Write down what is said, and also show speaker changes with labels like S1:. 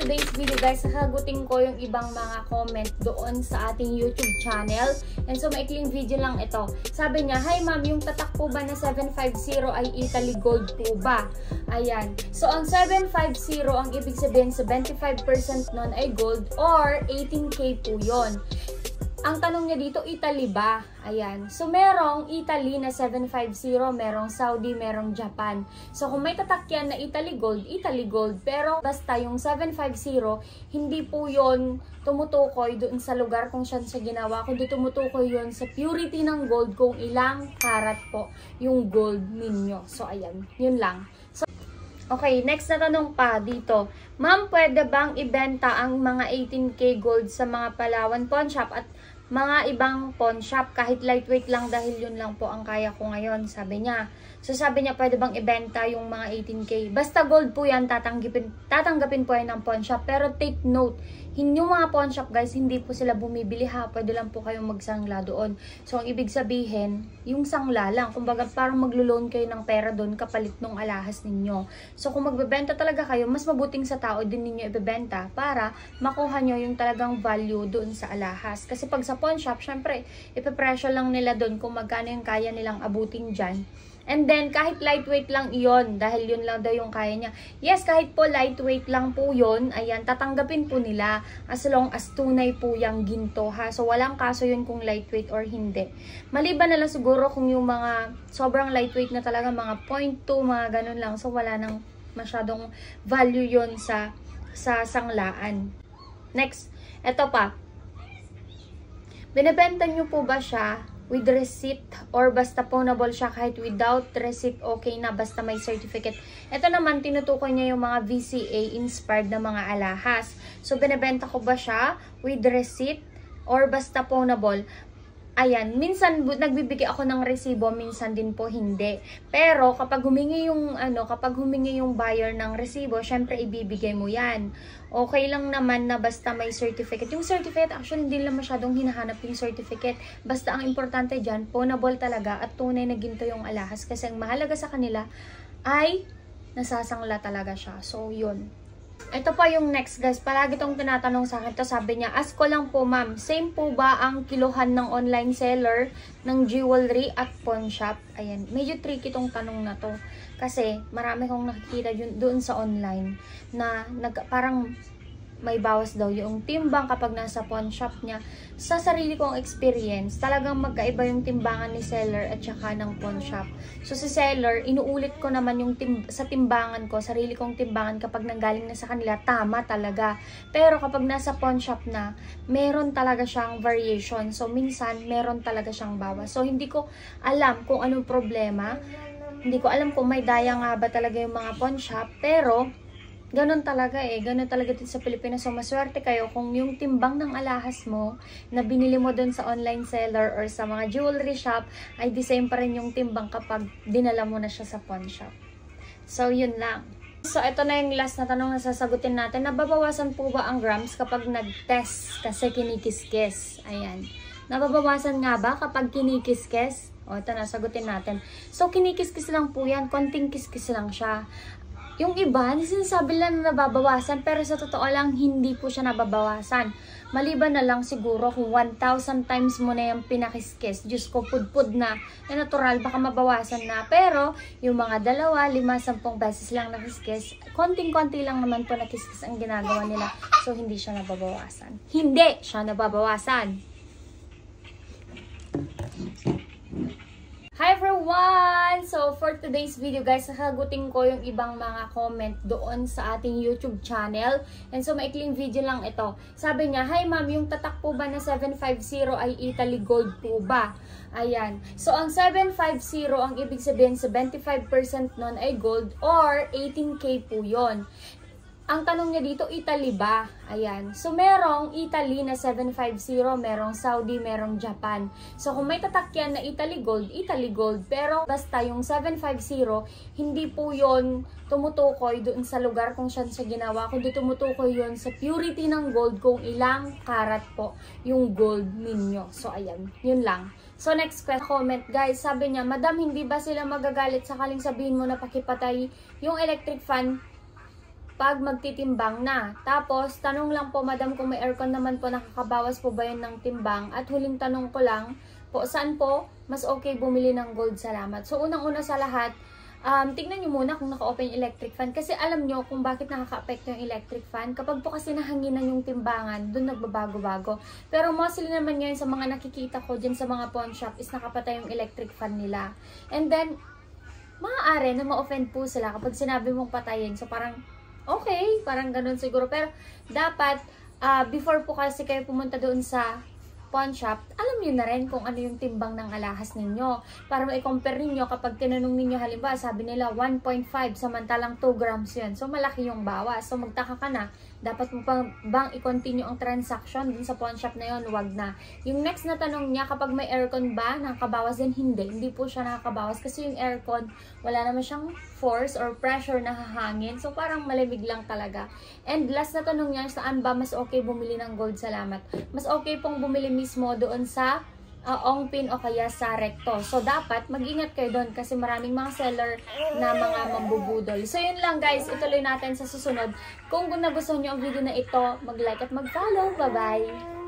S1: today's video guys, sasagutin ko yung ibang mga comment doon sa ating YouTube channel. And so maikling video lang ito. Sabi niya, "Hi ma'am, yung tatak po ba na 750 ay Italy Gold po ba?" Ayan. So ang 750, ang ibig sabihin 75% nun ay gold or 18K po yon. Ang tanong niya dito, Italy ba? Ayan. So, merong Italy na 750, merong Saudi, merong Japan. So, kung may tatakyan na Italy Gold, Italy Gold. Pero, basta yung 750, hindi po yon tumutukoy doon sa lugar kung saan siya ginawa. Kundi tumutukoy yon sa purity ng gold kung ilang karat po yung gold ninyo. So, ayan. Yun lang. So, okay, next na tanong pa dito. Ma'am, pwede bang ibenta ang mga 18K gold sa mga Palawan pawn shop at mga ibang pawn shop kahit lightweight lang dahil yun lang po ang kaya ko ngayon, sabi niya. So sabi niya, pwede bang ibenta yung mga 18K? Basta gold po yan, tatanggapin po yan ng pawn shop. Pero take note, yung mga pawn shop guys, hindi po sila bumibili ha. Pwede lang po kayong magsangla doon. So ang ibig sabihin, yung sangla lang. Kumbaga parang maglo-loan kayo ng pera doon kapalit ng alahas ninyo. So kung magbebenta talaga kayo, mas mabuting sa tao din ninyo ibebenta para makuha nyo yung talagang value doon sa alahas. Kasi pag sa pawn shop, syempre, ipipresyo lang nila doon kung magkano yung kaya nilang abutin dyan. And then, kahit lightweight lang iyon, dahil yun lang daw yung kaya niya. Yes, kahit po lightweight lang po yun, ayan, tatanggapin po nila as long as tunay po yung ginto, ha. So, walang kaso yun kung lightweight or hindi. Maliban na lang siguro kung yung mga sobrang lightweight na talaga, mga 0.2, mga ganun lang. So, wala nang masyadong value yun sa sanglaan. Next, eto pa. Binebenta nyo po ba siya with receipt or basta pawnable siya kahit without receipt, okay na basta may certificate? Ito naman, tinutukoy niya yung mga VCA inspired na mga alahas. So, binebenta ko ba siya with receipt or basta pawnable? Ayan, minsan nagbibigay ako ng resibo, minsan din po hindi. Pero kapag humingi yung buyer ng resibo, syempre ibibigay mo 'yan. Okay lang naman na basta may certificate. Yung certificate actually hindi lang masyadong hinahanap yung certificate. Basta ang importante diyan, pawnable talaga at tunay na ginto yung alahas kasi ang mahalaga sa kanila ay nasasangla talaga siya. So, 'yun. Ito pa yung next guys, palagi tong tinatanong sa akin to. Sabi niya, ask ko lang po ma'am, same po ba ang kiluhan ng online seller ng jewelry at pawn shop? Ayan, medyo tricky tong tanong na to. Kasi marami kong nakikita doon sa online na parang may bawas daw yung timbang kapag nasa pawn shop niya. Sa sarili kong experience, talagang magkaiba yung timbangan ni seller at saka ng pawn shop. So si seller, inuulit ko naman yung sa timbangan ko, sarili kong timbangan kapag nanggaling na sa kanila, tama talaga. Pero kapag nasa pawn shop na, meron talaga siyang variation. So minsan, meron talaga siyang bawas. So hindi ko alam kung anong problema. Hindi ko alam kung may daya nga ba talaga yung mga pawn shop. Pero ganun talaga ganun talaga dito sa Pilipinas. So, maswerte kayo kung yung timbang ng alahas mo na binili mo dun sa online seller or sa mga jewelry shop ay the same pa rin yung timbang kapag dinala mo na siya sa pawn shop. So, yun lang. So, ito na yung last na tanong na sasagutin natin. Nababawasan po ba ang grams kapag nag-test kasi kinikis-kis? Ayan. Nababawasan nga ba kapag kinikis-kis? O, ito na, sagutin natin. So, kinikis-kis lang po yan. Konting kis-kis lang siya. Yung iba, sinasabi lang na nababawasan, pero sa totoo lang, hindi po siya nababawasan. Maliban na lang siguro kung 1,000 times mo na yung pinakiskis. Diyos ko, pudpud na natural, baka mabawasan na. Pero, yung mga 2, 5, 10 beses lang nakiskis, konting-konti lang naman po nakiskis ang ginagawa nila. So, hindi siya nababawasan. Hindi siya nababawasan. Hi everyone! So, for today's video guys, sasagutin ko yung ibang mga comment doon sa ating YouTube channel. And so, maikling video lang ito. Sabi niya, "Hi ma'am, yung tatak po ba na 750 ay Italy Gold po ba?" Ayan. So, ang 750, ang ibig sabihin 75% nun ay gold or 18K po yon. Ang tanong niya dito, Italy ba? Ayan. So, merong Italy na 750, merong Saudi, merong Japan. So, kung may tatakyan na Italy Gold, Italy Gold. Pero, basta yung 750, hindi po yon tumutukoy doon sa lugar kung saan siya ginawa. Kundi tumutukoy yon sa purity ng gold kung ilang karat po yung gold ninyo. So, ayan. Yun lang. So, next comment, guys. Sabi niya, "Madam, hindi ba sila magagalit sakaling sabihin mo na pakipatay yung electric fan pag magtitimbang na. Tapos, tanong lang po, madam, kung may aircon naman po, nakakabawas po ba yun ng timbang? At huling tanong ko lang po, saan po mas okay bumili ng gold? Salamat. So, unang-una sa lahat, tignan nyo muna kung naka-open yung electric fan. Kasi alam nyo kung bakit nakaka-apekto yung electric fan. Kapag po kasi nahanginan yung timbangan, dun nagbabago-bago. Pero mostly naman ngayon sa mga nakikita ko dyan sa mga pawn shop is nakapatay yung electric fan nila. And then, maaari na ma-offend po sila kapag sinabi mong patayin. So, parang, okay, parang ganun siguro. Pero, dapat, before po kasi kayo pumunta doon sa pawn shop, alam niyo na rin kung ano yung timbang ng alahas ninyo. Para ma-compare ninyo kapag tinanong ninyo, halimbawa, sabi nila 1.5, samantalang 2 grams yun. So, malaki yung bawas. So, magtaka ka na, dapat mo pang bang i-continue ang transaction dun sa pawn shop na yun? Wag na. Yung next na tanong niya, kapag may aircon ba, nakakabawas din? Hindi. Hindi po siya nakakabawas kasi yung aircon, wala naman siyang force or pressure na hahangin. So, parang malamig lang talaga. And last na tanong niya, saan ba mas okay bumili ng gold? Salamat. Mas okay pong bumili mismo doon sa Ongpin o kaya sa Recto. So, dapat mag-ingat kayo doon kasi maraming mga seller na mga mambubudol. So, yun lang guys. Ituloy natin sa susunod. Kung nagustuhan nyo ang video na ito, mag-like at mag-follow. Bye-bye!